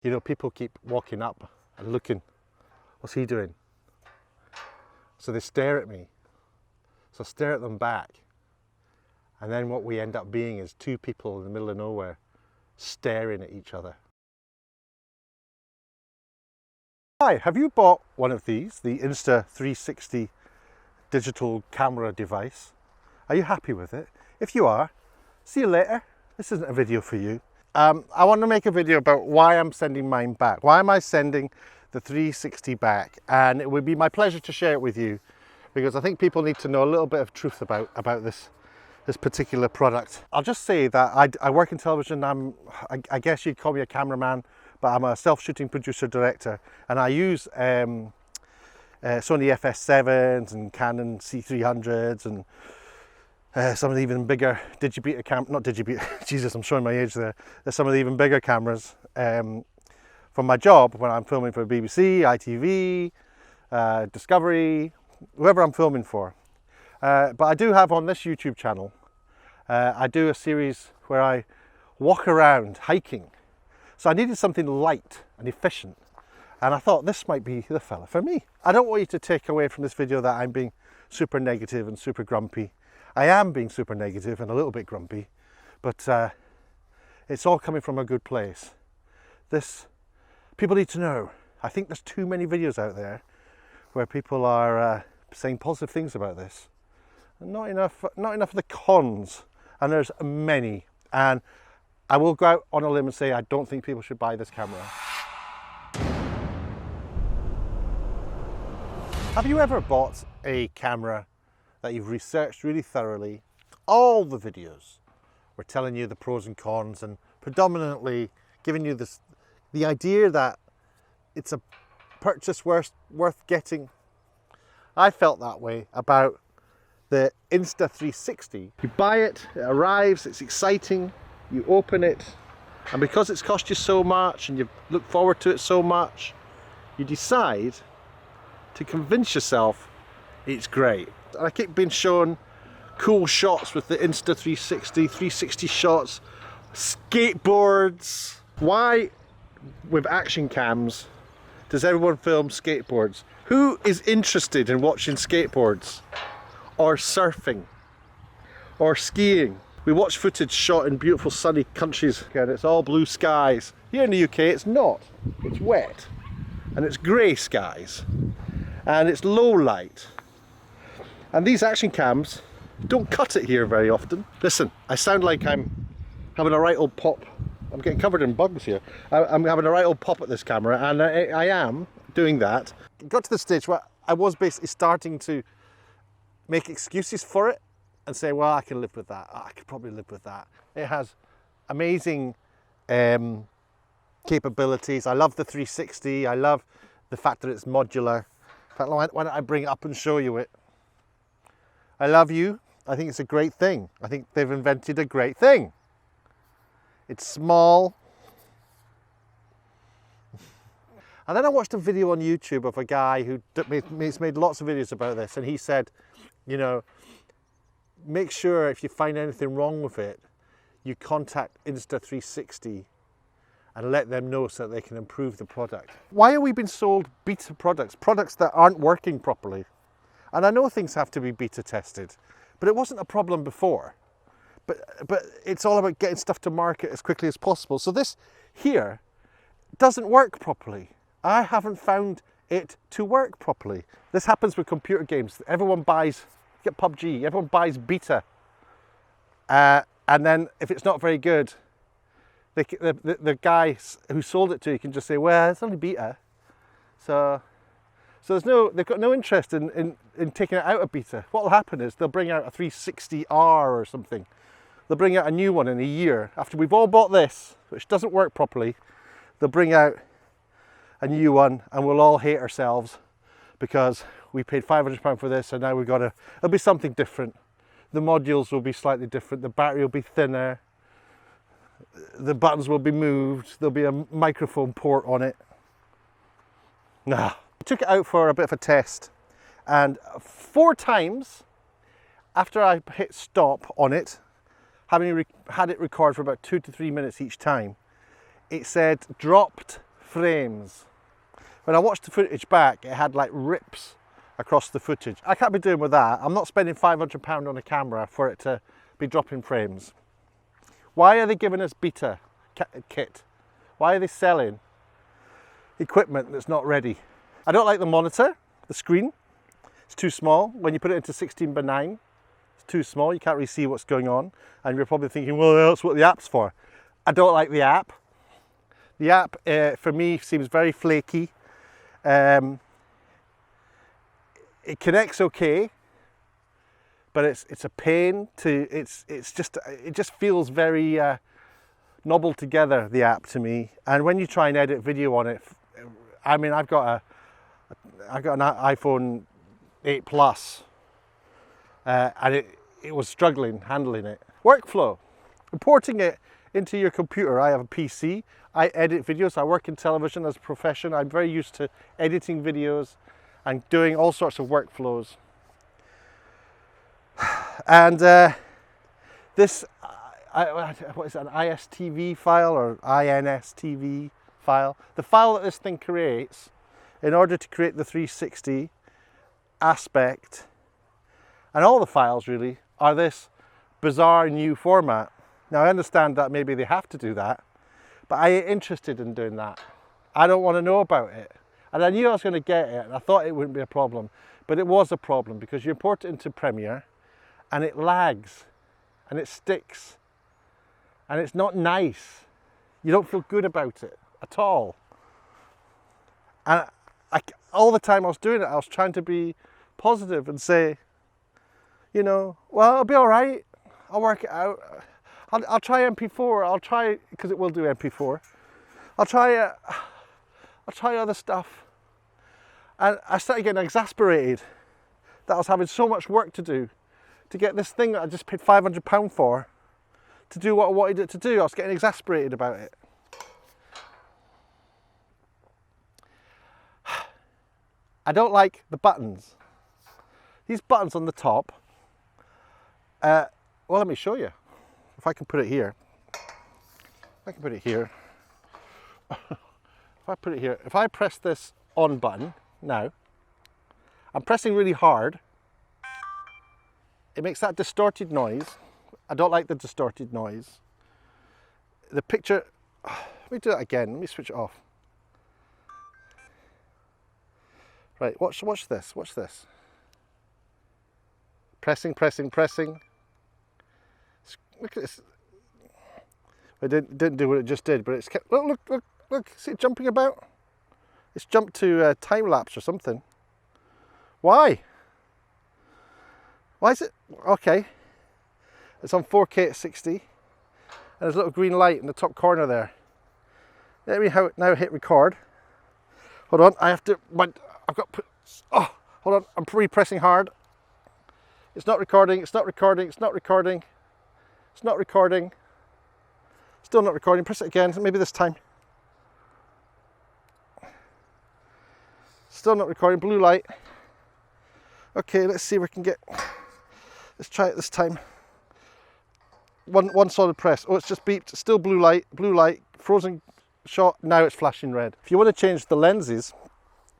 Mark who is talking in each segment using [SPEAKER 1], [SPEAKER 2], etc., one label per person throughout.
[SPEAKER 1] You know, people keep walking up and looking, what's he doing? So they stare at me. So I stare at them back. And then what we end up being is two people in the middle of nowhere staring at each other. Hi, have you bought one of these, the Insta360 digital camera device? Are you happy with it? If you are, see you later. This isn't a video for you. I want to make a video about why I'm sending mine back. Why am I sending the 360 back? And it would be my pleasure to share it with you, because I think people need to know a little bit of truth about this particular product. I'll just say that I work in television. I guess you'd call me a cameraman, but I'm a self-shooting producer director, and I use Sony FS7s and Canon C300s and some of the even bigger not Digibeta, Jesus, I'm showing my age there. There's some of the even bigger cameras for my job when I'm filming for BBC, ITV, Discovery, whoever I'm filming for. But I do have on this YouTube channel, I do a series where I walk around hiking. So I needed something light and efficient. And I thought this might be the fella for me. I don't want you to take away from this video that I'm being super negative and super grumpy. I am being super negative and a little bit grumpy, but it's all coming from a good place. People need to know. I think there's too many videos out there where people are saying positive things about this. Not enough of the cons, and there's many. And I will go out on a limb and say I don't think people should buy this camera. Have you ever bought a camera that you've researched really thoroughly? All the videos were telling you the pros and cons, and predominantly giving you the idea that it's a purchase worth getting. I felt that way about the Insta360. You buy it, it arrives, it's exciting, you open it, and because it's cost you so much and you look forward to it so much, you decide to convince yourself it's great. I keep being shown cool shots with the Insta360, 360 shots, skateboards. Why, with action cams, does everyone film skateboards? Who is interested in watching skateboards or surfing or skiing? We watch footage shot in beautiful sunny countries and it's all blue skies. Here in the UK it's not. It's wet and it's grey skies and it's low light. And these action cams don't cut it here very often. Listen, I sound like I'm having a right old pop. I'm getting covered in bugs here. I'm having a right old pop at this camera, and I am doing that. It got to the stage where I was basically starting to make excuses for it and say, well, I can live with that. Oh, I could probably live with that. It has amazing capabilities. I love the 360. I love the fact that it's modular. In fact, why don't I bring it up and show you it? I love you. I think it's a great thing. I think they've invented a great thing. It's small. And then I watched a video on YouTube of a guy who made lots of videos about this, and he said, you know, make sure if you find anything wrong with it, you contact Insta360 and let them know so that they can improve the product. Why are we being sold beta products that aren't working properly? And I know things have to be beta tested, but it wasn't a problem before. But it's all about getting stuff to market as quickly as possible. So this here doesn't work properly. I haven't found it to work properly. This happens with computer games. Everyone buys, get PUBG, everyone buys beta. And then if it's not very good, the guy who sold it to you can just say, well, it's only beta. So they've got no interest in taking it out of beta. What will happen is they'll bring out a 360R or something. They'll bring out a new one in a year. After we've all bought this, which doesn't work properly, they'll bring out a new one and we'll all hate ourselves because we paid £500 for this and now we've got to, it'll be something different. The modules will be slightly different, the battery will be thinner, the buttons will be moved, there'll be a microphone port on it. Nah. I took it out for a bit of a test, and 4 times after I hit stop on it, having had it record for about 2 to 3 minutes each time, it said dropped frames. When I watched the footage back, it had like rips across the footage. I can't be doing with that. I'm not spending £500 on a camera for it to be dropping frames. Why are they giving us beta kit? Why are they selling equipment that's not ready? I don't like the monitor, the screen. It's too small. When you put it into 16:9, it's too small. You can't really see what's going on. And you're probably thinking, well, that's what the app's for. I don't like the app. The app, for me, seems very flaky. It connects okay, but it's a pain to. It just feels very knobbled together, the app, to me. And when you try and edit video on it, I mean, I've got an iPhone 8 Plus, and it was struggling handling it. Workflow, importing it into your computer. I have a PC. I edit videos. I work in television as a profession. I'm very used to editing videos and doing all sorts of workflows. And this, what is it, an ISTV file or INSTV file? The file that this thing creates in order to create the 360 aspect, and all the files really, are this bizarre new format. Now I understand that maybe they have to do that, but I ain't interested in doing that. I don't want to know about it. And I knew I was going to get it, and I thought it wouldn't be a problem, but it was a problem because you import it into Premiere and it lags and it sticks and it's not nice. You don't feel good about it at all. And all the time I was doing it, I was trying to be positive and say, you know, well, it'll be all right. I'll work it out. I'll try MP4. I'll try, because it will do MP4. I'll try other stuff. And I started getting exasperated that I was having so much work to do to get this thing that I just paid £500 for to do what I wanted it to do. I was getting exasperated about it. I don't like the buttons. These buttons on the top, well, let me show you. If I can put it here. I can put it here. If I put it here, if I press this on button now, I'm pressing really hard. It makes that distorted noise. I don't like the distorted noise. The picture, let me do that again. Let me switch it off. Right, watch this, watch this. Pressing, pressing, pressing. Look at this. It didn't do what it just did, but it's kept, look, see it jumping about? It's jumped to time lapse or something. Why? Why is it? Okay. It's on 4K at 60. And there's a little green light in the top corner there. Let me now hit record. Hold on, I've got put, oh, hold on, I'm re-pressing hard. It's not recording, it's not recording, it's not recording. It's not recording. Still not recording. Press it again, maybe this time. Still not recording. Blue light. Okay, let's see if we can get. Let's try it this time. One solid press. Oh, it's just beeped. Still blue light. Blue light. Frozen shot. Now it's flashing red. If you want to change the lenses,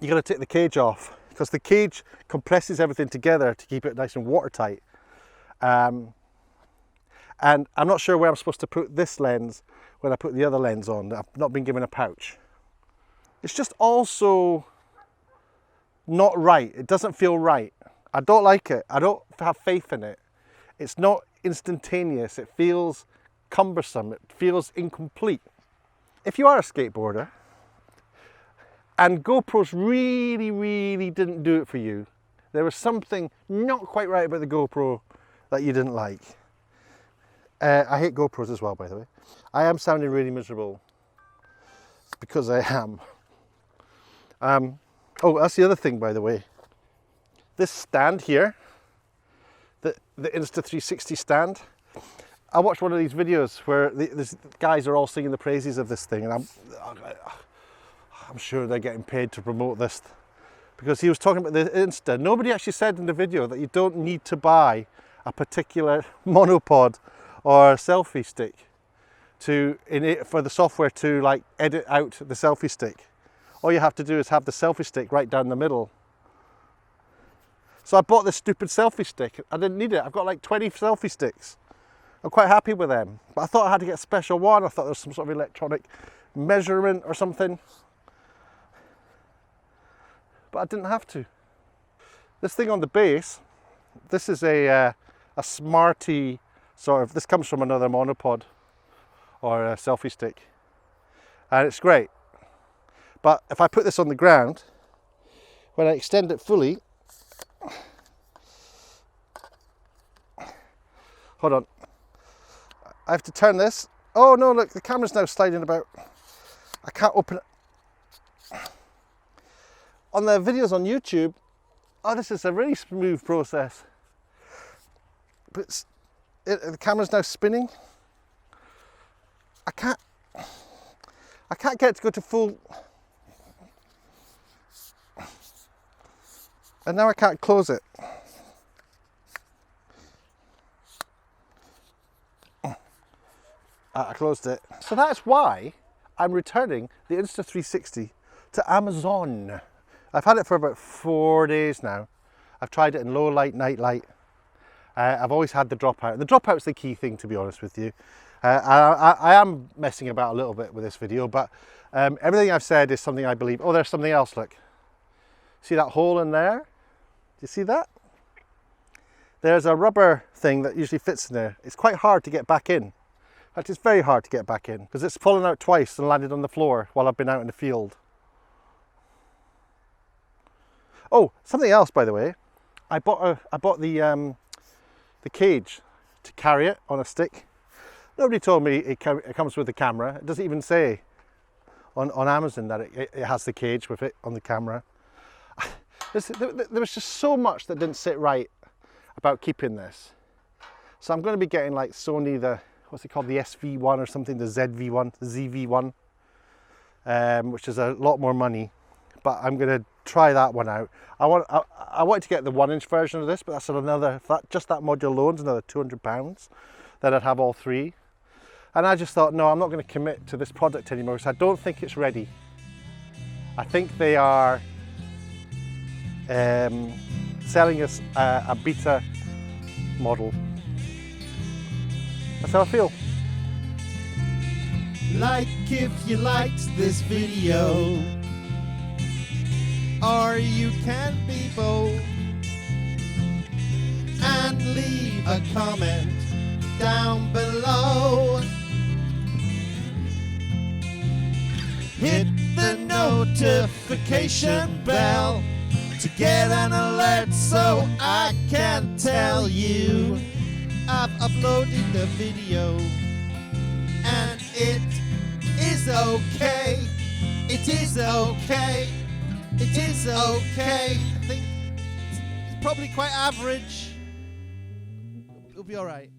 [SPEAKER 1] you got to take the cage off because the cage compresses everything together to keep it nice and watertight. And I'm not sure where I'm supposed to put this lens when I put the other lens on. I've not been given a pouch. It's just also not right. It doesn't feel right. I don't like it. I don't have faith in it. It's not instantaneous. It feels cumbersome. It feels incomplete. If you are a skateboarder and GoPros really didn't do it for you, there was something not quite right about the GoPro that you didn't like. I hate GoPros as well, by the way. I am sounding really miserable. It's because I am. Oh, that's the other thing, by the way. This stand here, the Insta360 Stand. I watched one of these videos where these guys are all singing the praises of this thing, and I'm sure they're getting paid to promote this, because he was talking about the Insta. Nobody actually said in the video that you don't need to buy a particular monopod or selfie stick for the software to like edit out the selfie stick. All you have to do is have the selfie stick right down the middle. So I bought this stupid selfie stick. I didn't need it. I've got like 20 selfie sticks. I'm quite happy with them. But I thought I had to get a special one. I thought there was some sort of electronic measurement or something. But I didn't have to. This thing on the base, this is a Smarty sort of, this comes from another monopod or a selfie stick. And it's great. But if I put this on the ground, when I extend it fully, hold on, I have to turn this. Oh no, look, the camera's now sliding about. I can't open it. On the videos on YouTube, oh, this is a really smooth process. But the camera's now spinning. I can't get it to go to full. And now I can't close it. I closed it. So that's why I'm returning the Insta360 to Amazon. I've had it for about 4 days now. I've tried it in low light, night light. I've always had the dropout. The dropout's the key thing, to be honest with you. I am messing about a little bit with this video, but everything I've said is something I believe. Oh, there's something else, look. See that hole in there? Do you see that? There's a rubber thing that usually fits in there. It's quite hard to get back in. In fact, it's very hard to get back in because it's fallen out twice and landed on the floor while I've been out in the field. Oh, something else, by the way. I bought the cage to carry it on a stick. Nobody told me it comes with the camera. It doesn't even say on Amazon that it has the cage with it on the camera. There was just so much that didn't sit right about keeping this. So I'm going to be getting like Sony, what's it called, the SV1 or something, the ZV1, the ZV1, which is a lot more money. But I'm going to try that one out. I want to get the 1-inch version of this, but that's another, just that module alone is another £200. Then I'd have all three. And I just thought, no, I'm not going to commit to this product anymore because I don't think it's ready. I think they are selling us a beta model. That's how I feel.
[SPEAKER 2] Like if you liked this video, or you can be bold and leave a comment down below. Hit the notification bell to get an alert so I can tell you I've uploaded the video. And it is okay. It is okay. It is okay. I think it's probably quite average. It'll be alright.